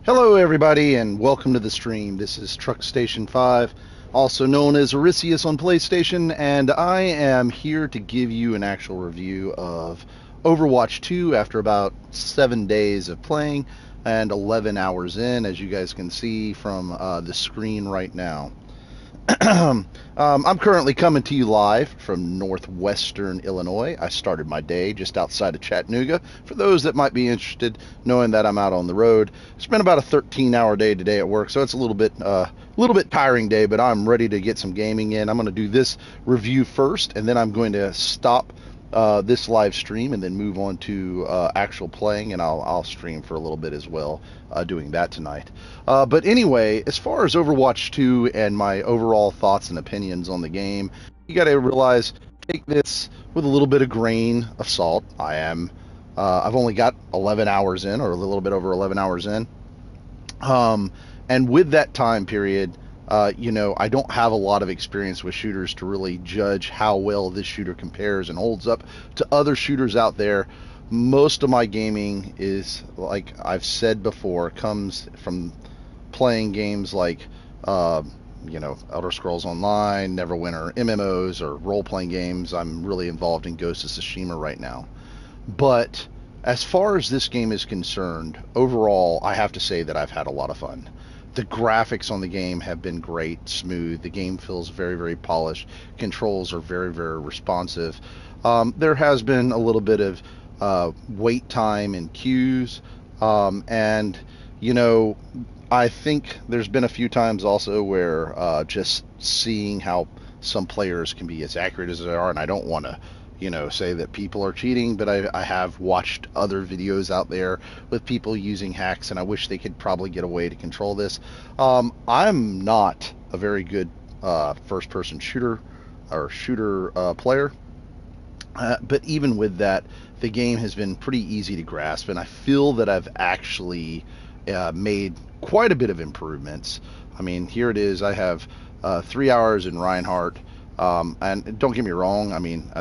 Hello, everybody, and welcome to the stream. This is Truck Station 5, also known as Orisius on PlayStation, and I am here to give you an actual review of Overwatch 2 after about 7 days of playing and 11 hours in, as you guys can see from the screen right now. I'm currently coming to you live from northwestern Illinois. I started my day just outside of Chattanooga. For those that might be interested, knowing that I'm out on the road, it's been about a 13-hour day today at work, so it's a little bit tiring day. But I'm ready to get some gaming in. I'm going to do this review first, and then I'm going to stop this live stream and then move on to actual playing, and I'll stream for a little bit as well, doing that tonight. But anyway, as far as Overwatch 2 and my overall thoughts and opinions on the game, you got to realize, take this with a little bit of grain of salt. I've only got 11 hours in, or a little bit over 11 hours in. And with that time period, I don't have a lot of experience with shooters to really judge how well this shooter compares and holds up to other shooters out there. Most of my gaming is, like I've said before, comes from playing games like, Elder Scrolls Online, Neverwinter, MMOs, or role-playing games. I'm really involved in Ghost of Tsushima right now. But as far as this game is concerned, overall, I have to say that I've had a lot of fun. The graphics on the game have been great, smooth. The game feels very, very polished. Controls are very, very responsive. There has been a little bit of wait time in queues, and I think there's been a few times also where just seeing how some players can be as accurate as they are, and I don't want to say that people are cheating, but I have watched other videos out there with people using hacks, and I wish they could probably get a way to control this. I'm not a very good first-person shooter player, but even with that, the game has been pretty easy to grasp, and I feel that I've actually made quite a bit of improvements. I mean, here it is. I have 3 hours in Reinhardt. And don't get me wrong, I mean,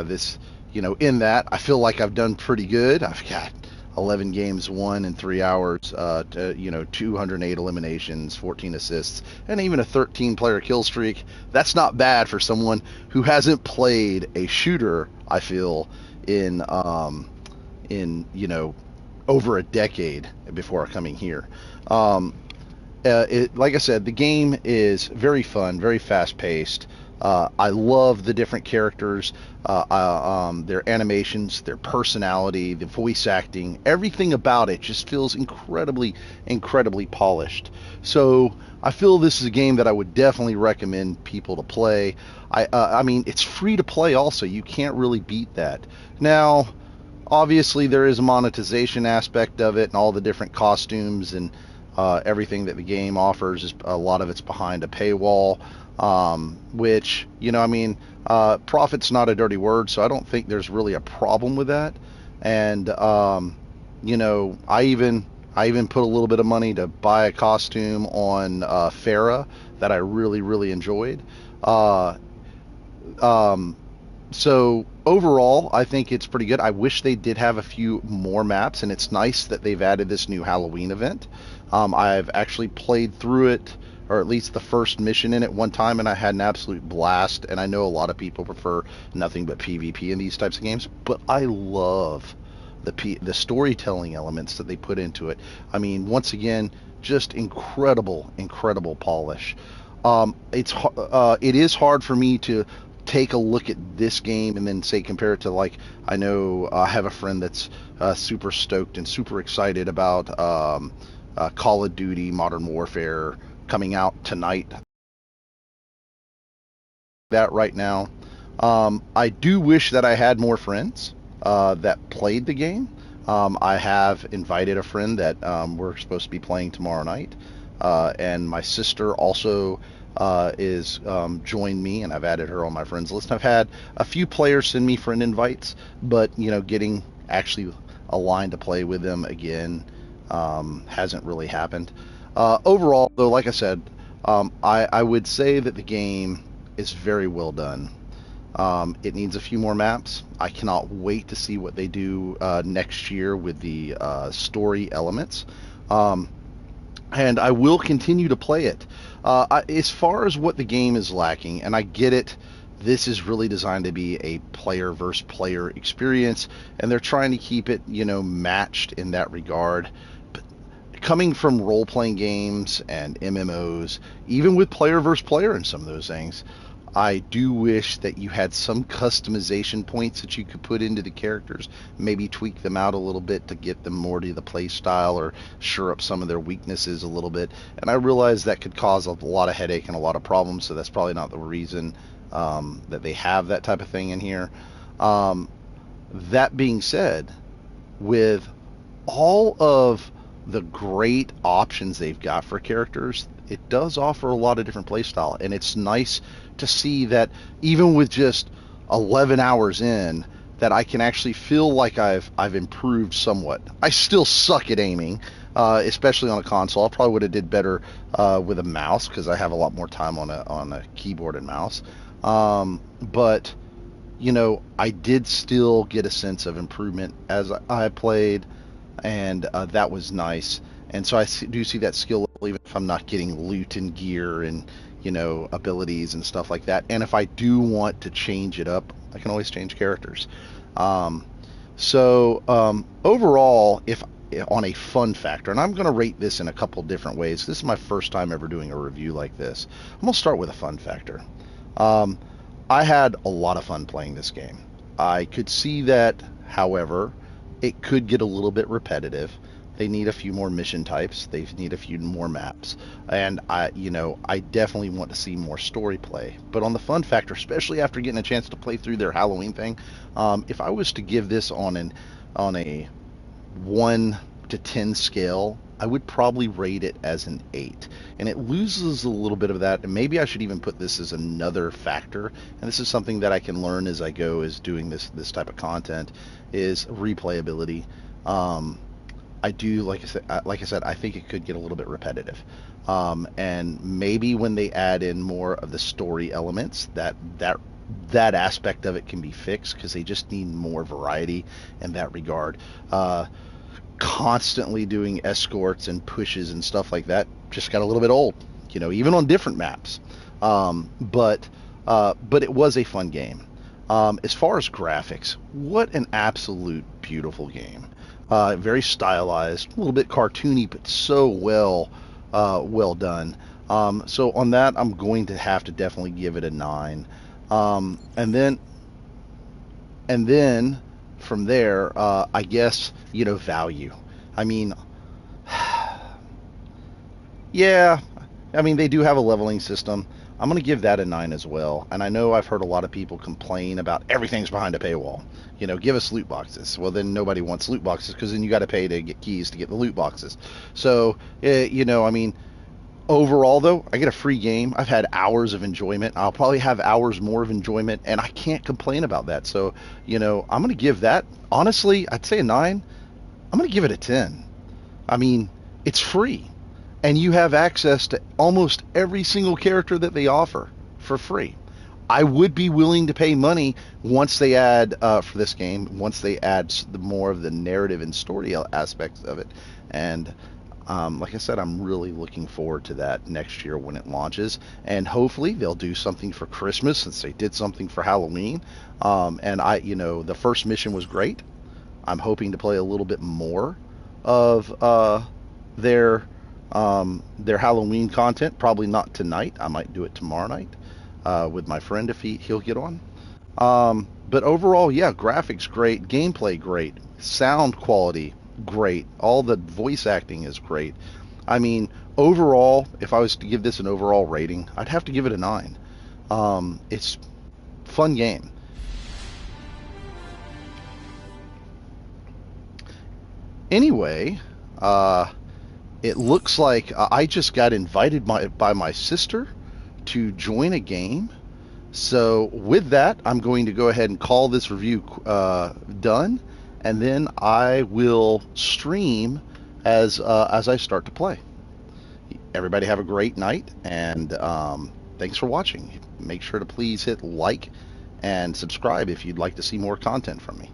in that, I feel like I've done pretty good. I've got 11 games won in 3 hours, 208 eliminations, 14 assists, and even a 13-player kill streak. That's not bad for someone who hasn't played a shooter, I feel, over a decade before coming here. Like I said, the game is very fun, very fast-paced. I love the different characters, their animations, their personality, the voice acting, everything about it just feels incredibly, incredibly polished. So I feel this is a game that I would definitely recommend people to play. I mean, it's free to play also. You can't really beat that. Now, obviously, there is a monetization aspect of it, and all the different costumes and everything that the game offers, is a lot of it's behind a paywall. Which, profit's not a dirty word, so I don't think there's really a problem with that. And, I even put a little bit of money to buy a costume on Farah that I really, really enjoyed. Uh, so overall, I think it's pretty good. I wish they did have a few more maps, and it's nice that they've added this new Halloween event. I've actually played through it, or at least the first mission in it, one time, and I had an absolute blast. And I know a lot of people prefer nothing but PvP in these types of games, but I love the storytelling elements that they put into it. I mean, once again, just incredible, incredible polish. It is hard for me to take a look at this game and then say, compare it to, like, I know I have a friend that's super stoked and super excited about Call of Duty Modern Warfare coming out tonight. That right now, I do wish that I had more friends that played the game. I have invited a friend that we're supposed to be playing tomorrow night, and my sister also is joined me, and I've added her on my friends list. I've had a few players send me friend invites, but getting actually aligned to play with them again hasn't really happened. Overall, though, like I said, I would say that the game is very well done. It needs a few more maps. I cannot wait to see what they do next year with the story elements. and I will continue to play it. As far as what the game is lacking, and I get it, this is really designed to be a player versus player experience, and they're trying to keep it, matched in that regard. But coming from role playing games and MMOs, even with player versus player and some of those things, I do wish that you had some customization points that you could put into the characters, maybe tweak them out a little bit to get them more to the play style or shore up some of their weaknesses a little bit. And I realize that could cause a lot of headache and a lot of problems, so that's probably not the reason that they have that type of thing in here. Um, that being said, with all of the great options they've got for characters, it does offer a lot of different playstyle, and it's nice to see that even with just 11 hours in, that I can actually feel like I've improved somewhat. I still suck at aiming, especially on a console. I probably would have did better with a mouse because I have a lot more time on a keyboard and mouse. But I did still get a sense of improvement as I played, and that was nice. And so do see that skill level, even if I'm not getting loot and gear and abilities and stuff like that. And if I do want to change it up, I can always change characters. Um, Overall, if on a fun factor, and I'm going to rate this in a couple different ways. This is my first time ever doing a review like this. I'm going to start with a fun factor. Um, I had a lot of fun playing this game. I could see that, however, it could get a little bit repetitive. They need a few more mission types. They need a few more maps, and I definitely want to see more story play. But on the fun factor, especially after getting a chance to play through their Halloween thing, if I was to give this on a 1 to 10 scale, I would probably rate it as an 8. And it loses a little bit of that, and maybe I should even put this as another factor. And this is something that I can learn as I go, is doing this type of content, is replayability. I do, like I said, I think it could get a little bit repetitive. And maybe when they add in more of the story elements, that aspect of it can be fixed, because they just need more variety in that regard. Constantly doing escorts and pushes and stuff like that just got a little bit old, even on different maps. But it was a fun game. As far as graphics, what an absolute beautiful game. Very stylized, a little bit cartoony, but so well done. So on that, I'm going to have to definitely give it a 9. And then from there, I guess, value. I mean, yeah, I mean, they do have a leveling system. I'm going to give that a 9 as well. And I know I've heard a lot of people complain about everything's behind a paywall. Give us loot boxes. Well, then nobody wants loot boxes, because then you got to pay to get keys to get the loot boxes. So, I mean, overall, though, I get a free game. I've had hours of enjoyment. I'll probably have hours more of enjoyment, and I can't complain about that. So, I'm going to give that, honestly, I'd say a 9. I'm going to give it a 10. I mean, it's free, and you have access to almost every single character that they offer for free. I would be willing to pay money once they add, for this game, once they add the more of the narrative and story aspects of it. And like I said, I'm really looking forward to that next year when it launches, and hopefully they'll do something for Christmas, since they did something for Halloween. And the first mission was great. I'm hoping to play a little bit more of their Halloween content. Probably not tonight. I might do it tomorrow night with my friend if he'll get on. But overall, yeah, graphics great, gameplay great, sound quality great, all the voice acting is great. I mean, overall, if I was to give this an overall rating, I'd have to give it a 9. It's a fun game. Anyway, it looks like I just got invited by my sister to join a game. So with that, I'm going to go ahead and call this review done, and then I will stream as I start to play. Everybody have a great night, and thanks for watching. Make sure to please hit like and subscribe if you'd like to see more content from me.